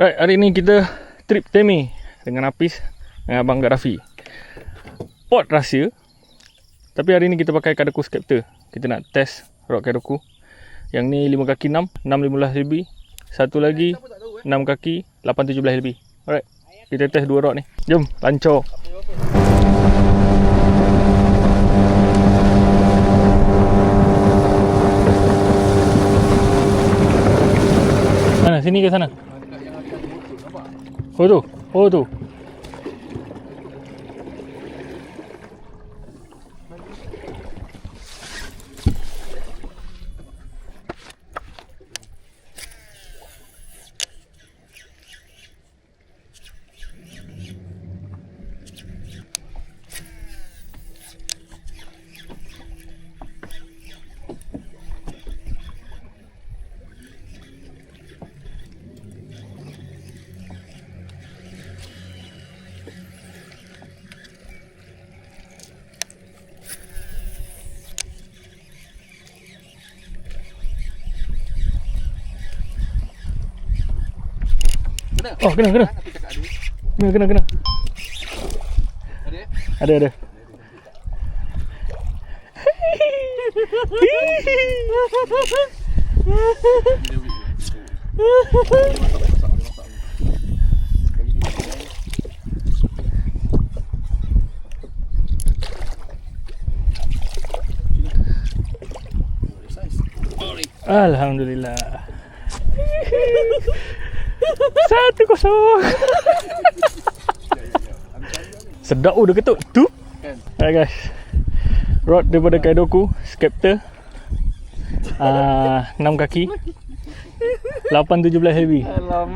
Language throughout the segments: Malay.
Right, hari ni kita trip Temi dengan Apis dengan Abang Gaddafi. Port rahsia. Tapi hari ni kita pakai Kadoku Skepter. Kita nak test rod Kadoku. Yang ni 5 kaki 6, 615 lebih. Satu lagi 6 kaki 817 lebih. Alright, kita test dua rod ni. Jom, lancar. Mana, sini ke sana? Oh tu, oh tu. Oh, kena. Kena. Ada. Alhamdulillah. 1-0. Sedap udah ketuk tu. Alright guys, rod daripada Kadoku Skepter, 6 kaki 817 heavy.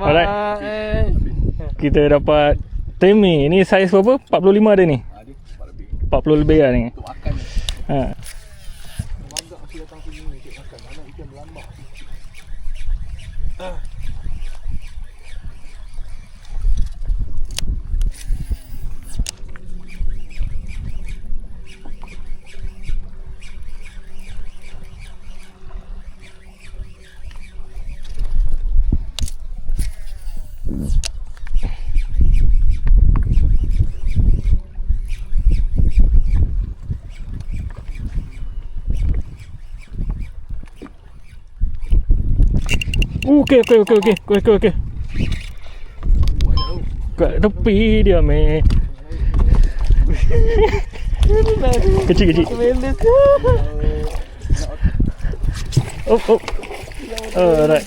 Alright, kita dapat Temi. Ini saiz berapa? 45 ada ni. 40 lebih lah ni. Okey. Kat tepi dia meh. Kecil. Oh. Alright.